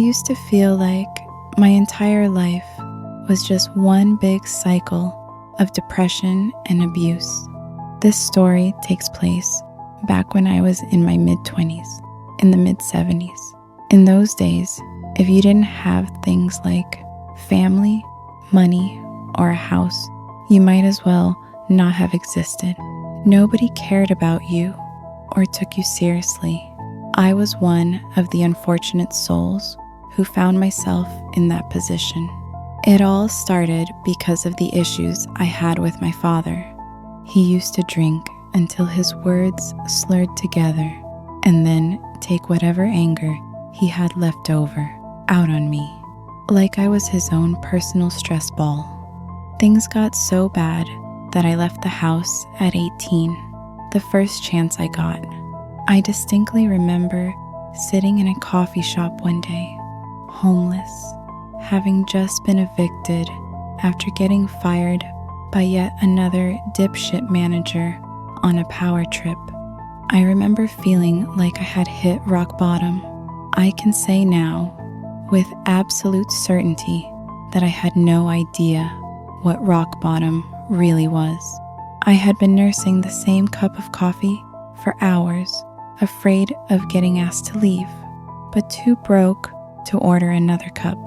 used to feel like my entire life was just one big cycle of depression and abuse. This story takes place back when I was in my mid-20s, in the mid-70s. In those days, if you didn't have things like family, money, or a house, you might as well not have existed. Nobody cared about you or took you seriously. I was one of the unfortunate souls who found myself in that position. It all started because of the issues I had with my father. He used to drink until his words slurred together and then take whatever anger he had left over out on me, like I was his own personal stress ball. Things got so bad that I left the house at 18, the first chance I got. I distinctly remember sitting in a coffee shop one day, homeless, having just been evicted after getting fired by yet another dipshit manager on a power trip. I remember feeling like I had hit rock bottom. I can say now, with absolute certainty, that I had no idea what rock bottom really was. I had been nursing the same cup of coffee for hours, afraid of getting asked to leave, but too broke to order another cup.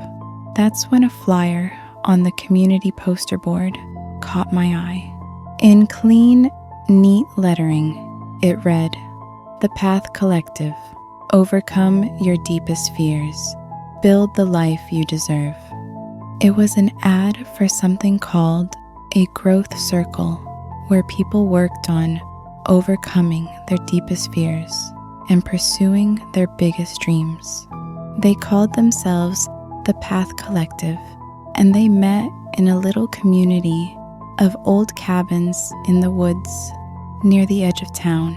That's when a flyer on the community poster board caught my eye. In clean, neat lettering, it read, "The Path Collective. Overcome your deepest fears. Build the life you deserve." It was an ad for something called a growth circle, where people worked on overcoming their deepest fears and pursuing their biggest dreams. They called themselves the Path Collective, and they met in a little community of old cabins in the woods near the edge of town.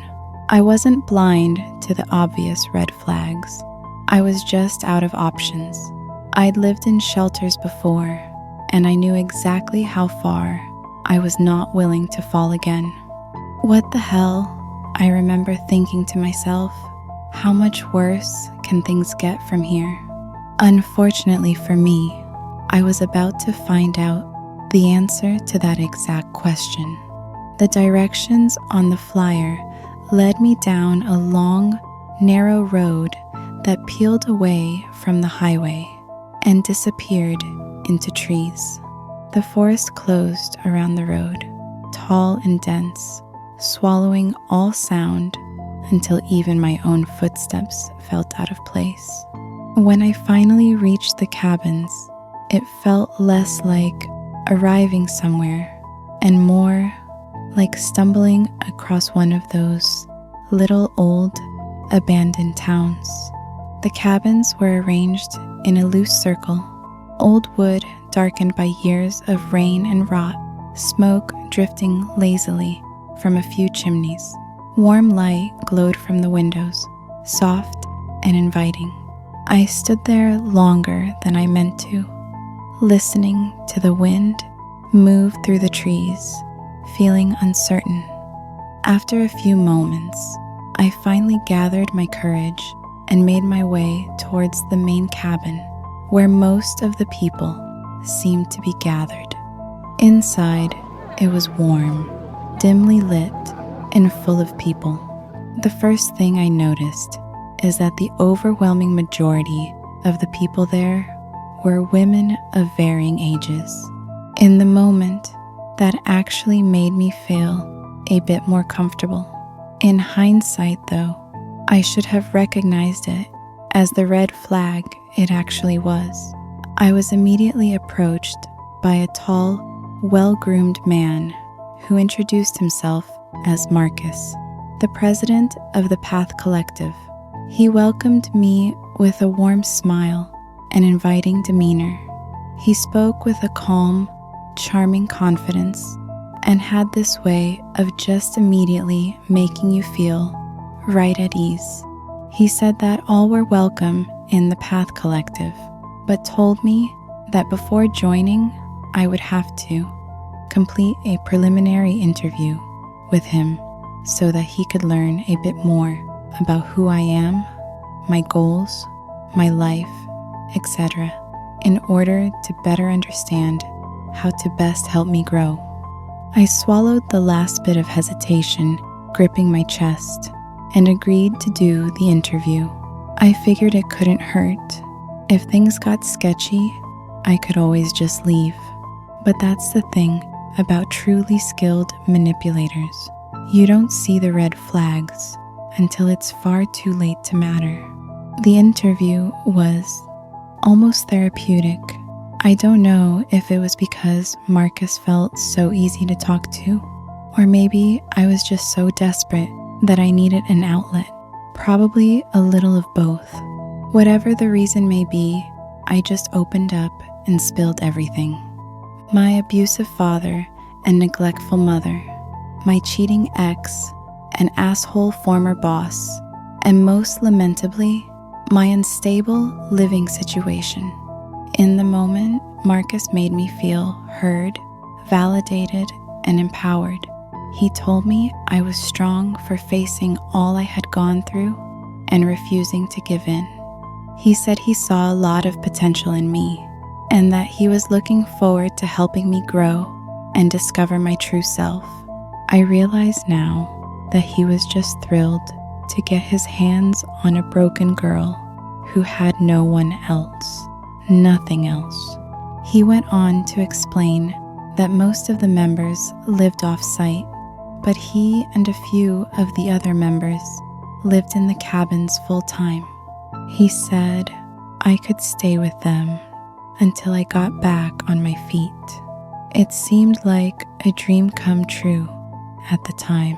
I wasn't blind to the obvious red flags. I was just out of options. I'd lived in shelters before, and I knew exactly how far I was not willing to fall again. What the hell? I remember thinking to myself, how much worse can things get from here? Unfortunately for me, I was about to find out the answer to that exact question. The directions on the flyer led me down a long, narrow road that peeled away from the highway and disappeared into trees. The forest closed around the road, tall and dense, swallowing all sound until even my own footsteps felt out of place. When I finally reached the cabins, it felt less like arriving somewhere and more like stumbling across one of those little old abandoned towns. The cabins were arranged in a loose circle, old wood darkened by years of rain and rot, smoke drifting lazily from a few chimneys. Warm light glowed from the windows, soft and inviting. I stood there longer than I meant to, listening to the wind move through the trees, feeling uncertain. After a few moments, I finally gathered my courage and made my way towards the main cabin, where most of the people seemed to be gathered. Inside, it was warm, dimly lit, and full of people. The first thing I noticed is that the overwhelming majority of the people there were women of varying ages. In the moment, that actually made me feel a bit more comfortable. In hindsight, though, I should have recognized it as the red flag it actually was. I was immediately approached by a tall, well-groomed man who introduced himself as Marcus, the president of the Path Collective. He welcomed me with a warm smile and inviting demeanor. He spoke with a calm, charming confidence and had this way of just immediately making you feel right at ease. He said that all were welcome in the Path Collective, but told me that before joining, I would have to complete a preliminary interview with him so that he could learn a bit more about who I am, my goals, my life, etc., in order to better understand how to best help me grow. I swallowed the last bit of hesitation gripping my chest and agreed to do the interview. I figured it couldn't hurt. If things got sketchy, I could always just leave. But that's the thing about truly skilled manipulators. You don't see the red flags until it's far too late to matter. The interview was almost therapeutic. I don't know if it was because Marcus felt so easy to talk to, or maybe I was just so desperate that I needed an outlet. Probably a little of both. Whatever the reason may be, I just opened up and spilled everything. My abusive father and neglectful mother, my cheating ex, an asshole former boss, and most lamentably, my unstable living situation. In the moment, Marcus made me feel heard, validated, and empowered. He told me I was strong for facing all I had gone through and refusing to give in. He said he saw a lot of potential in me and that he was looking forward to helping me grow and discover my true self. I realize now that he was just thrilled to get his hands on a broken girl who had no one else, nothing else. He went on to explain that most of the members lived off-site, but he and a few of the other members lived in the cabins full-time. He said I could stay with them until I got back on my feet. It seemed like a dream come true at the time.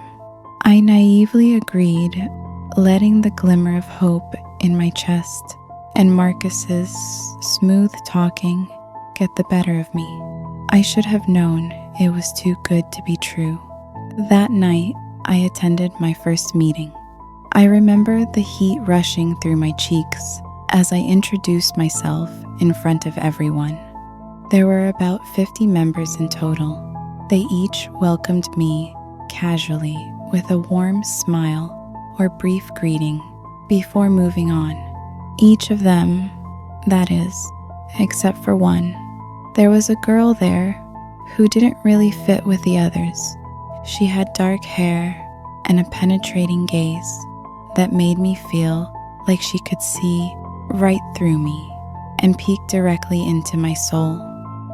I naively agreed, letting the glimmer of hope in my chest and Marcus's smooth talking get the better of me. I should have known it was too good to be true. That night, I attended my first meeting. I remember the heat rushing through my cheeks as I introduced myself in front of everyone. There were about 50 members in total. They each welcomed me casually with a warm smile or brief greeting before moving on. Each of them, that is, except for one. There was a girl there who didn't really fit with the others. She had dark hair and a penetrating gaze that made me feel like she could see right through me and peek directly into my soul.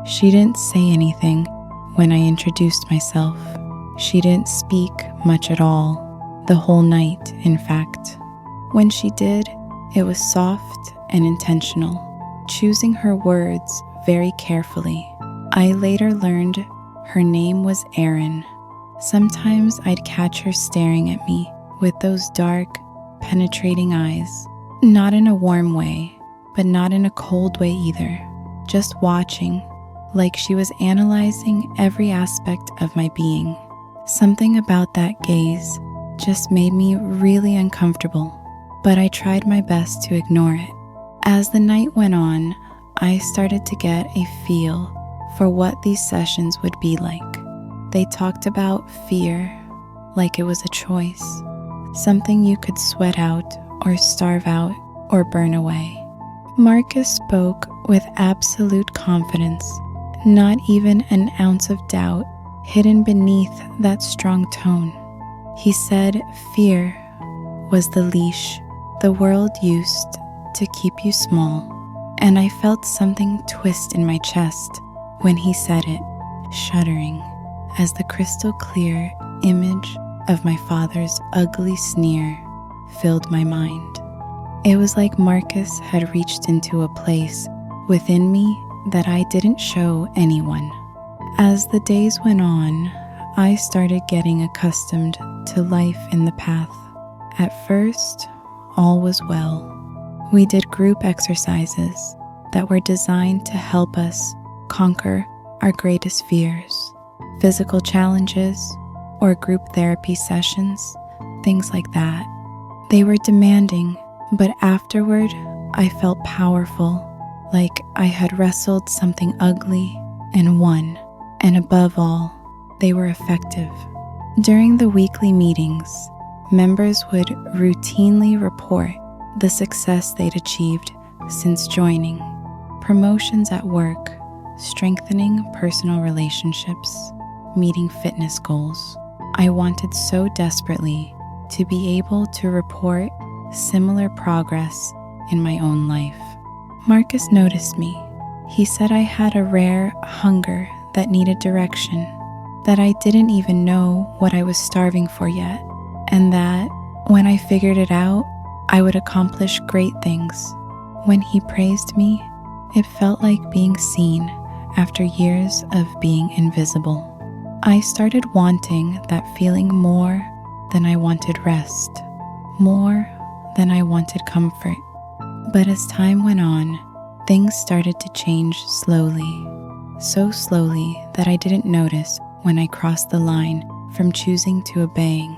She didn't say anything when I introduced myself. She didn't speak much at all, the whole night, in fact. When she did, it was soft and intentional, choosing her words very carefully. I later learned her name was Erin. Sometimes I'd catch her staring at me with those dark, penetrating eyes, not in a warm way, but not in a cold way either, just watching, like she was analyzing every aspect of my being. Something about that gaze just made me really uncomfortable, but I tried my best to ignore it. As the night went on, I started to get a feel for what these sessions would be like. They talked about fear like it was a choice, something you could sweat out or starve out or burn away. Marcus spoke with absolute confidence, not even an ounce of doubt hidden beneath that strong tone. He said fear was the leash the world used to keep you small, and I felt something twist in my chest when he said it, shuddering as the crystal clear image of my father's ugly sneer filled my mind. It was like Marcus had reached into a place within me that I didn't show anyone. As the days went on, I started getting accustomed to life in the path. At first, all was well. We did group exercises that were designed to help us conquer our greatest fears, physical challenges, or group therapy sessions, things like that. They were demanding, but afterward, I felt powerful, like I had wrestled something ugly and won, and above all, they were effective. During the weekly meetings, members would routinely report the success they'd achieved since joining: promotions at work, strengthening personal relationships, meeting fitness goals. I wanted so desperately to be able to report similar progress in my own life. Marcus noticed me. He said I had a rare hunger that needed direction, that I didn't even know what I was starving for yet, and that when I figured it out, I would accomplish great things. When he praised me, it felt like being seen after years of being invisible. I started wanting that feeling more than I wanted rest, more than I wanted comfort. But as time went on, things started to change slowly, so slowly that I didn't notice when I crossed the line from choosing to obeying.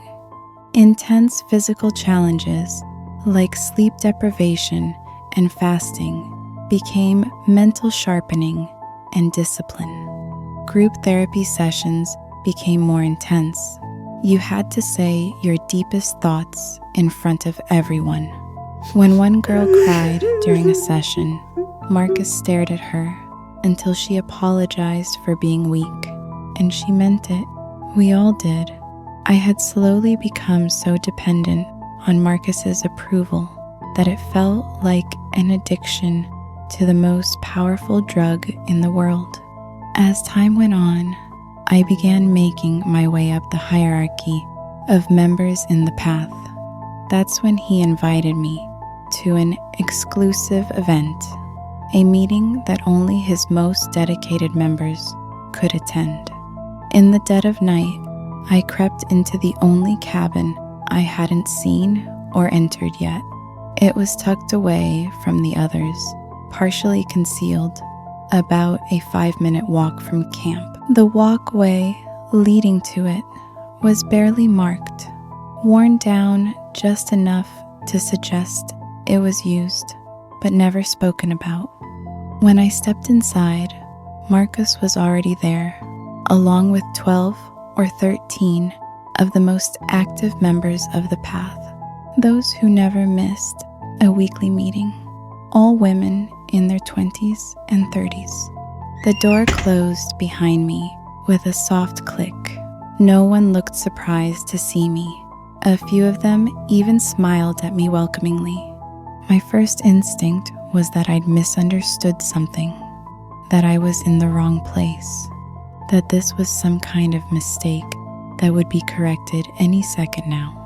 Intense physical challenges like sleep deprivation and fasting became mental sharpening and discipline. Group therapy sessions became more intense. You had to say your deepest thoughts in front of everyone. When one girl cried during a session, Marcus stared at her until she apologized for being weak, and she meant it. We all did. I had slowly become so dependent on Marcus's approval that it felt like an addiction to the most powerful drug in the world. As time went on, I began making my way up the hierarchy of members in the path. That's when he invited me to an exclusive event, a meeting that only his most dedicated members could attend. In the dead of night, I crept into the only cabin I hadn't seen or entered yet. It was tucked away from the others, partially concealed, about a 5-minute walk from camp. The walkway leading to it was barely marked, worn down just enough to suggest it was used, but never spoken about. When I stepped inside, Marcus was already there, along with 12 or 13 of the most active members of the path, those who never missed a weekly meeting, all women in their 20s and 30s. The door closed behind me with a soft click. No one looked surprised to see me. A few of them even smiled at me welcomingly. My first instinct was that I'd misunderstood something, that I was in the wrong place, that this was some kind of mistake that would be corrected any second now.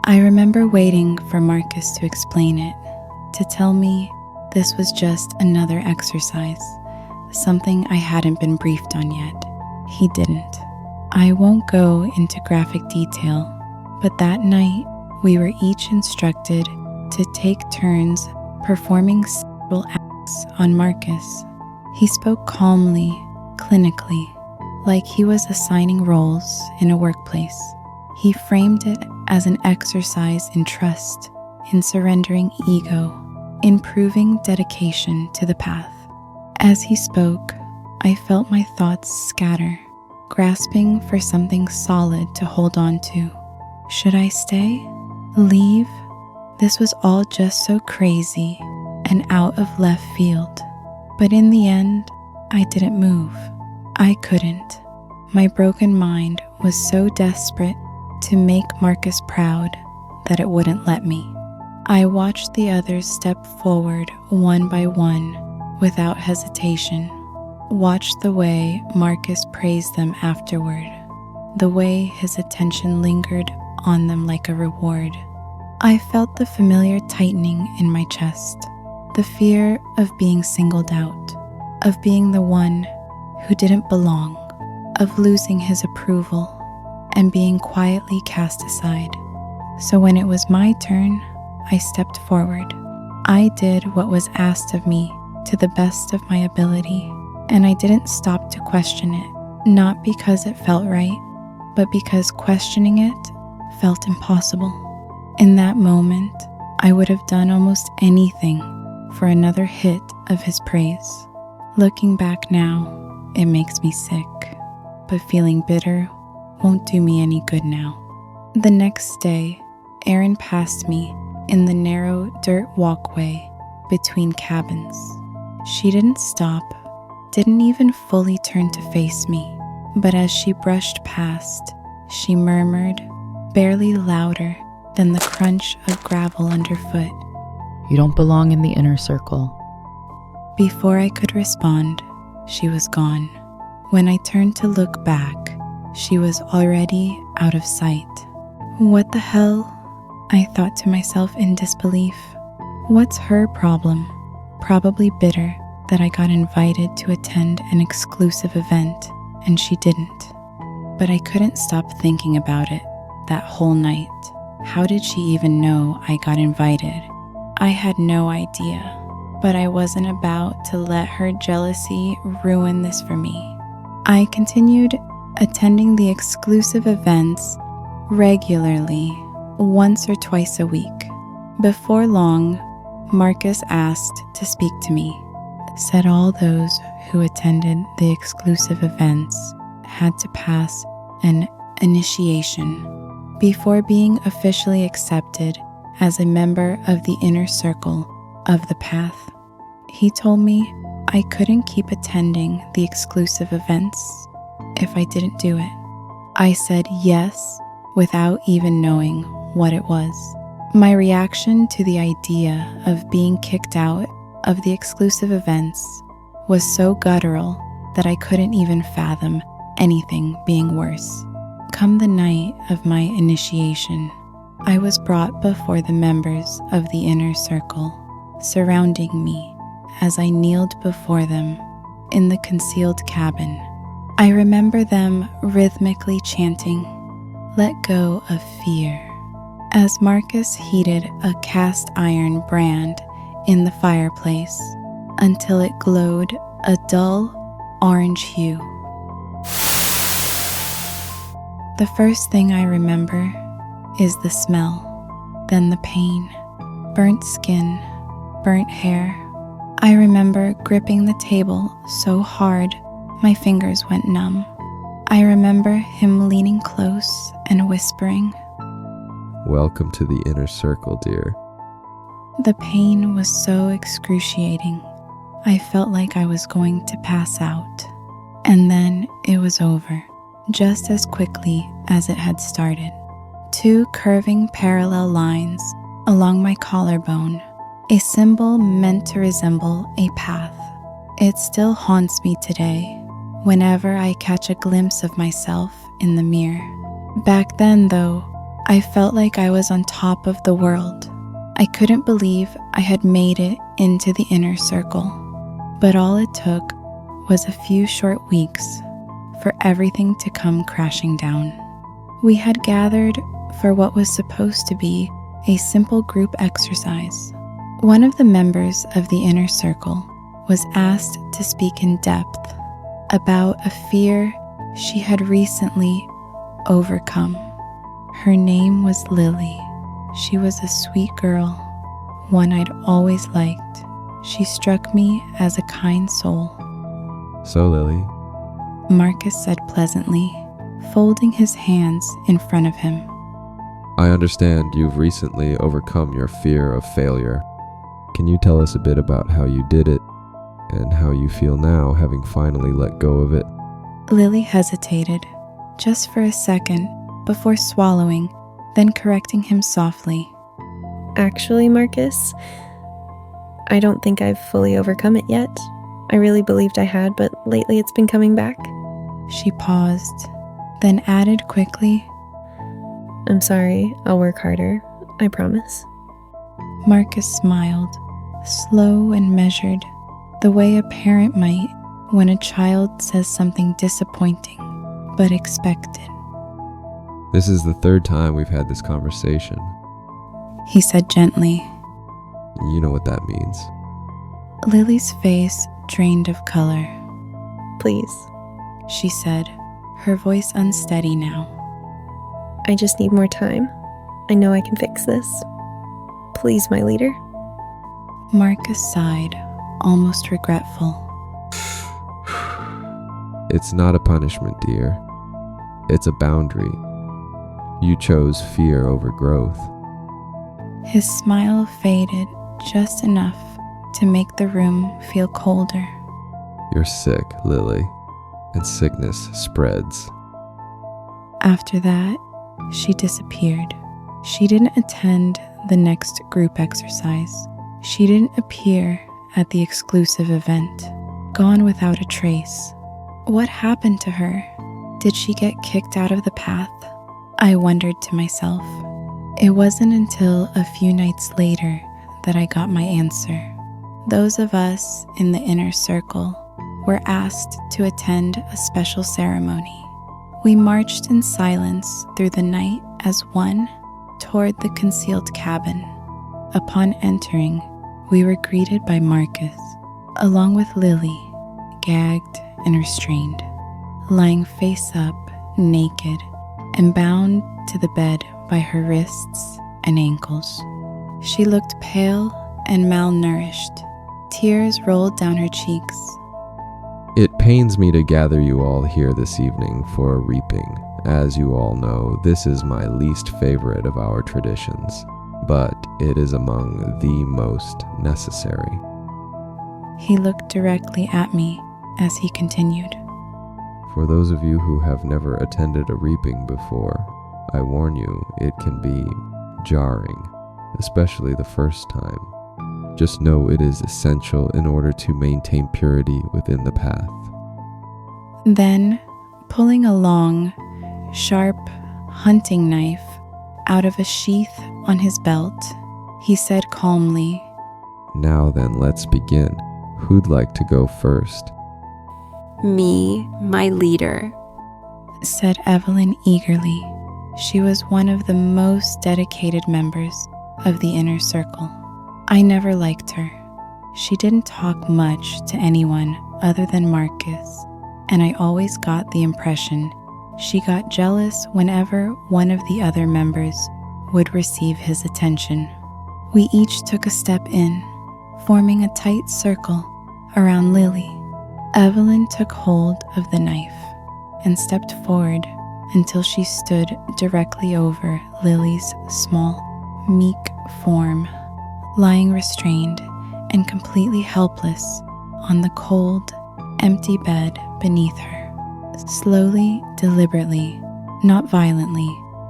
I remember waiting for Marcus to explain it, to tell me this was just another exercise, something I hadn't been briefed on yet. He didn't. I won't go into graphic detail, but that night we were each instructed to take turns performing several acts on Marcus. He spoke calmly, clinically, like he was assigning roles in a workplace. He framed it as an exercise in trust, in surrendering ego, in proving dedication to the path. As he spoke, I felt my thoughts scatter, grasping for something solid to hold on to. Should I stay? Leave? This was all just so crazy and out of left field. But in the end, I didn't move. I couldn't. My broken mind was so desperate to make Marcus proud that it wouldn't let me. I watched the others step forward one by one without hesitation. Watched the way Marcus praised them afterward, the way his attention lingered on them like a reward. I felt the familiar tightening in my chest, the fear of being singled out, of being the one who didn't belong, of losing his approval and being quietly cast aside. So when it was my turn, I stepped forward. I did what was asked of me to the best of my ability, and I didn't stop to question it, not because it felt right, but because questioning it felt impossible. In that moment, I would have done almost anything for another hit of his praise. Looking back now, it makes me sick, but feeling bitter won't do me any good now. The next day, Aaron passed me in the narrow dirt walkway between cabins. She didn't stop, didn't even fully turn to face me, but as she brushed past, she murmured, barely louder than the crunch of gravel underfoot. You don't belong in the inner circle. Before I could respond, she was gone. When I turned to look back, she was already out of sight. What the hell? I thought to myself in disbelief. What's her problem? Probably bitter that I got invited to attend an exclusive event and she didn't. But I couldn't stop thinking about it that whole night. How did she even know I got invited? I had no idea, but I wasn't about to let her jealousy ruin this for me. I continued attending the exclusive events regularly, once or twice a week. Before long, Marcus asked to speak to me, said all those who attended the exclusive events had to pass an initiation before being officially accepted as a member of the inner circle of the path. He told me I couldn't keep attending the exclusive events if I didn't do it. I said yes without even knowing what it was. My reaction to the idea of being kicked out of the exclusive events was so guttural that I couldn't even fathom anything being worse. Come the night of my initiation, I was brought before the members of the inner circle, surrounding me as I kneeled before them in the concealed cabin. I remember them rhythmically chanting, "Let go of fear," as Marcus heated a cast iron brand in the fireplace until it glowed a dull orange hue. The first thing I remember is the smell, then the pain, burnt skin, burnt hair. I remember gripping the table so hard my fingers went numb. I remember him leaning close and whispering, "Welcome to the inner circle, dear." The pain was so excruciating, I felt like I was going to pass out. And then it was over, just as quickly as it had started. 2 curving parallel lines along my collarbone, a symbol meant to resemble a path. It still haunts me today, whenever I catch a glimpse of myself in the mirror. Back then, though, I felt like I was on top of the world. I couldn't believe I had made it into the inner circle. But all it took was a few short weeks for everything to come crashing down. We had gathered for what was supposed to be a simple group exercise. One of the members of the inner circle was asked to speak in depth about a fear she had recently overcome. Her name was Lily. She was a sweet girl, one I'd always liked. She struck me as a kind soul. "So, Lily," Marcus said pleasantly, folding his hands in front of him. "I understand you've recently overcome your fear of failure. Can you tell us a bit about how you did it and how you feel now, having finally let go of it?" Lily hesitated, just for a second, before swallowing, then correcting him softly. Actually, Marcus, I don't think I've fully overcome it yet. I really believed I had, but lately it's been coming back. She paused, then added quickly, I'm sorry, I'll work harder, I promise. Marcus smiled, slow and measured, the way a parent might when a child says something disappointing but expected. "This is the 3rd time we've had this conversation. He said gently. You know what that means." Lily's face drained of color. Please, She said, her voice unsteady now. I just need more time. I know I can fix this. Please, my leader. Marcus sighed, almost regretful. "It's not a punishment, dear. It's a boundary. You chose fear over growth." His smile faded just enough to make the room feel colder. You're sick, Lily, and sickness spreads. After that, she disappeared. She didn't attend the next group exercise. She didn't appear at the exclusive event. Gone without a trace. What happened to her? Did she get kicked out of the path? I wondered to myself. It wasn't until a few nights later that I got my answer. Those of us in the inner circle were asked to attend a special ceremony. We marched in silence through the night as one toward the concealed cabin. Upon entering, we were greeted by Marcus, along with Lily, gagged and restrained, lying face up, naked, and bound to the bed by her wrists and ankles. She looked pale and malnourished. Tears rolled down her cheeks. It pains me to gather you all here this evening for a reaping. As you all know, this is my least favorite of our traditions, but it is among the most necessary. He looked directly at me as he continued. For those of you who have never attended a reaping before, I warn you, it can be jarring, especially the first time. Just know it is essential in order to maintain purity within the path. Then, pulling a long, sharp hunting knife out of a sheath on his belt, he said calmly, Now then, let's begin. Who'd like to go first? Me, my leader, said Evelyn eagerly. She was one of the most dedicated members of the inner circle. I never liked her. She didn't talk much to anyone other than Marcus, and I always got the impression she got jealous whenever one of the other members would receive his attention. We each took a step in, forming a tight circle around Lily. Evelyn took hold of the knife and stepped forward until she stood directly over Lily's small, meek form, lying restrained and completely helpless on the cold, empty bed beneath her. Slowly, deliberately, not violently,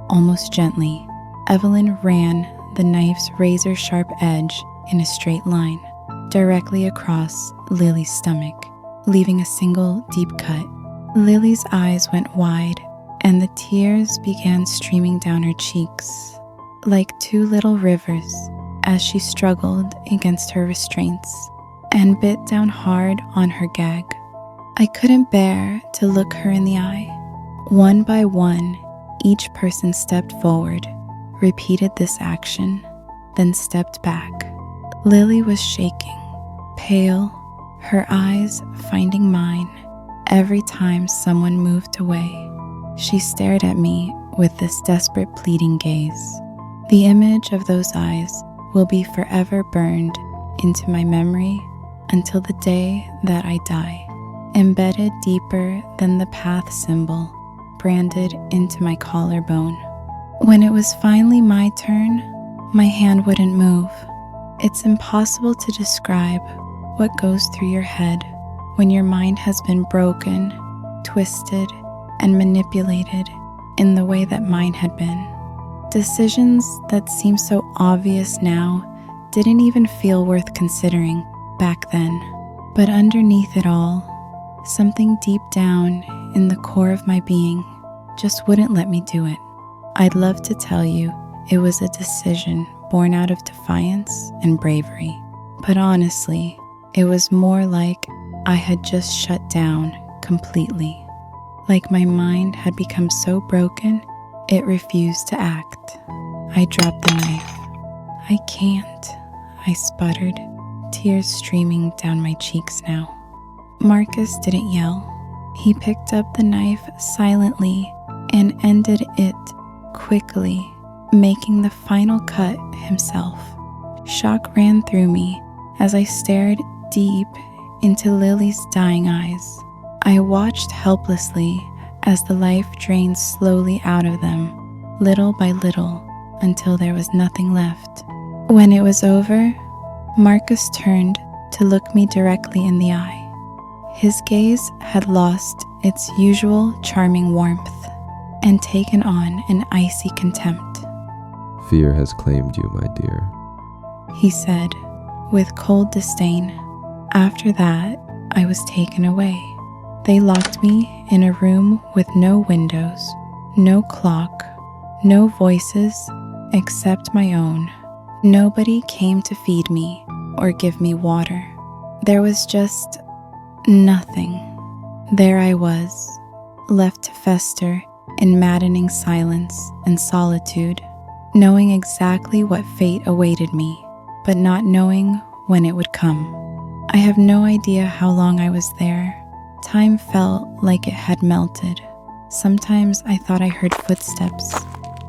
almost gently, Evelyn ran the knife's razor-sharp edge in a straight line, directly across Lily's stomach, leaving a single deep cut. Lily's eyes went wide, and the tears began streaming down her cheeks, like two little rivers, as she struggled against her restraints and bit down hard on her gag. I couldn't bear to look her in the eye. One by one, each person stepped forward, repeated this action, then stepped back. Lily was shaking, pale, her eyes finding mine every time someone moved away. She stared at me with this desperate pleading gaze. The image of those eyes will be forever burned into my memory until the day that I die, embedded deeper than the path symbol branded into my collarbone. When it was finally my turn, my hand wouldn't move. It's impossible to describe what goes through your head when your mind has been broken, twisted, and manipulated in the way that mine had been. Decisions that seem so obvious now didn't even feel worth considering back then. But underneath it all, something deep down in the core of my being just wouldn't let me do it. I'd love to tell you it was a decision born out of defiance and bravery, but honestly, it was more like I had just shut down completely. Like my mind had become so broken, it refused to act. I dropped the knife. I can't, I sputtered, tears streaming down my cheeks now. Marcus didn't yell. He picked up the knife silently and ended it quickly, making the final cut himself. Shock ran through me as I stared deep into Lily's dying eyes. I watched helplessly as the life drained slowly out of them, little by little, until there was nothing left. When it was over, Marcus turned to look me directly in the eye. His gaze had lost its usual charming warmth and taken on an icy contempt. Fear has claimed you, my dear. He said, with cold disdain. After that, I was taken away. They locked me in a room with no windows, no clock, no voices except my own. Nobody came to feed me or give me water. There was just nothing. There I was, left to fester in maddening silence and solitude, knowing exactly what fate awaited me, but not knowing when it would come. I have no idea how long I was there. Time felt like it had melted. Sometimes I thought I heard footsteps,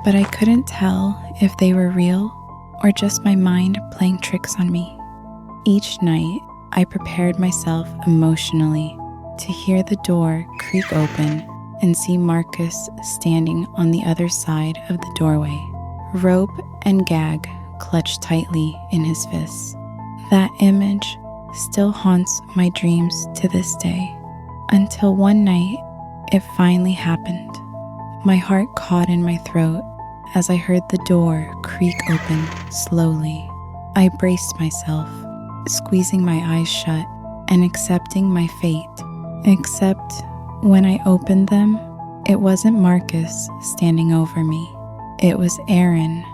but I couldn't tell if they were real or just my mind playing tricks on me. Each night, I prepared myself emotionally to hear the door creak open and see Marcus standing on the other side of the doorway, rope and gag clutched tightly in his fists. That image still haunts my dreams to this day, until one night it finally happened. My heart caught in my throat as I heard the door creak open slowly. I braced myself, squeezing my eyes shut and accepting my fate. Except when I opened them, it wasn't Marcus standing over me. It was Erin.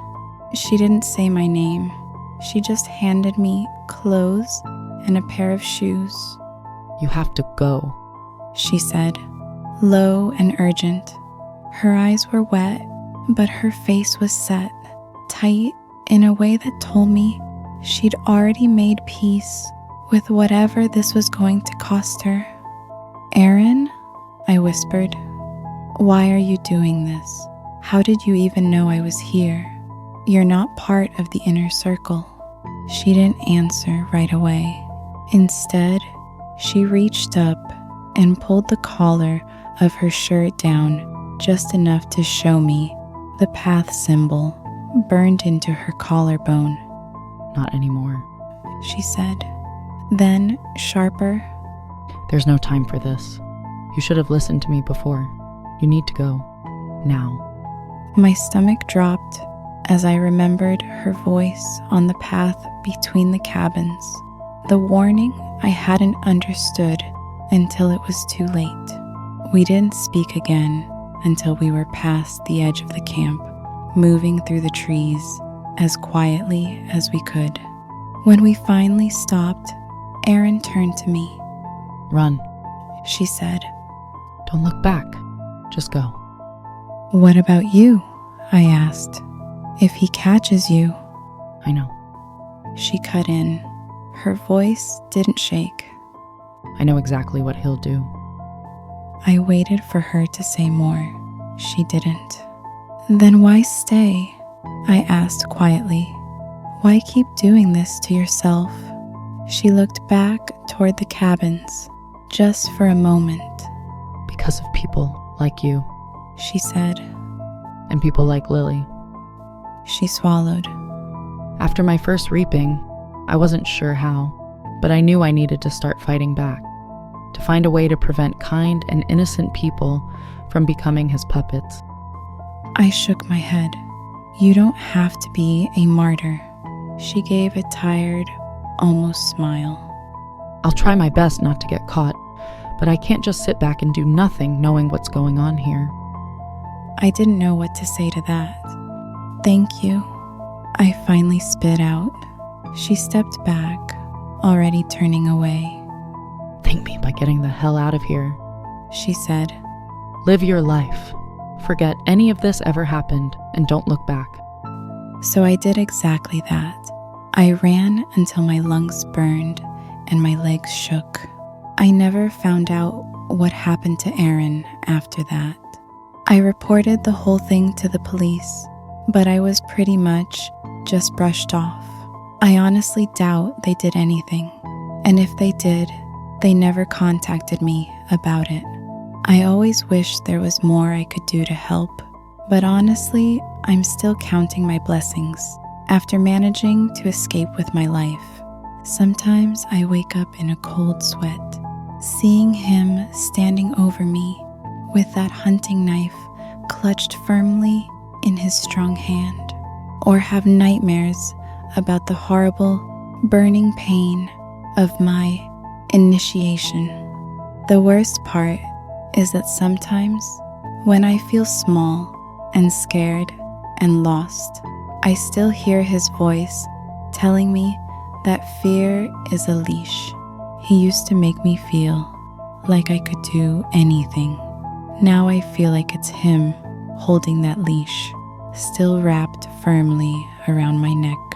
She didn't say my name. She just handed me clothes and a pair of shoes. You have to go. She said, low and urgent. Her eyes were wet, but her face was set, tight in a way that told me she'd already made peace with whatever this was going to cost her. Erin, I whispered, why are you doing this? How did you even know I was here? You're not part of the inner circle. She didn't answer right away. Instead, she reached up and pulled the collar of her shirt down just enough to show me the path symbol burned into her collarbone. Not anymore. She said. Then, sharper, There's no time for this. You should have listened to me before. You need to go. Now. my stomach dropped as I remembered her voice on the path between the cabins. The warning I hadn't understood until it was too late. We didn't speak again until we were past the edge of the camp, moving through the trees as quietly as we could. When we finally stopped, Erin turned to me. Run. She said, Don't look back. Just go. "What about you?" I asked. "If he catches you." I know. She cut in. Her voice didn't shake. I know exactly what he'll do. I waited for her to say more. She didn't. "Then why stay?" I asked quietly. "Why keep doing this to yourself?" She looked back toward the cabins, just for a moment. Because of people like you She said. and people like Lily. She swallowed. After my first reaping, I wasn't sure how, but I knew I needed to start fighting back, to find a way to prevent kind and innocent people from becoming his puppets. I shook my head. "You don't have to be a martyr." She gave a tired, almost smile. I'll try my best not to get caught, but I can't just sit back and do nothing knowing what's going on here. I didn't know what to say to that. "Thank you," I finally spit out. She stepped back, already turning away. Thank me by getting the hell out of here. She said. Live your life. Forget any of this ever happened and don't look back. So I did exactly that. I ran until my lungs burned and my legs shook. I never found out what happened to Erin after that. I reported the whole thing to the police, but I was pretty much just brushed off. I honestly doubt they did anything, and if they did, they never contacted me about it. I always wished there was more I could do to help, but honestly, I'm still counting my blessings after managing to escape with my life. Sometimes I wake up in a cold sweat, seeing him standing over me with that hunting knife clutched firmly in his strong hand, or have nightmares about the horrible, burning pain of my initiation. The worst part is that sometimes when I feel small and scared and lost, I still hear his voice telling me that fear is a leash. He used to make me feel like I could do anything. Now I feel like it's him holding that leash, still wrapped firmly around my neck.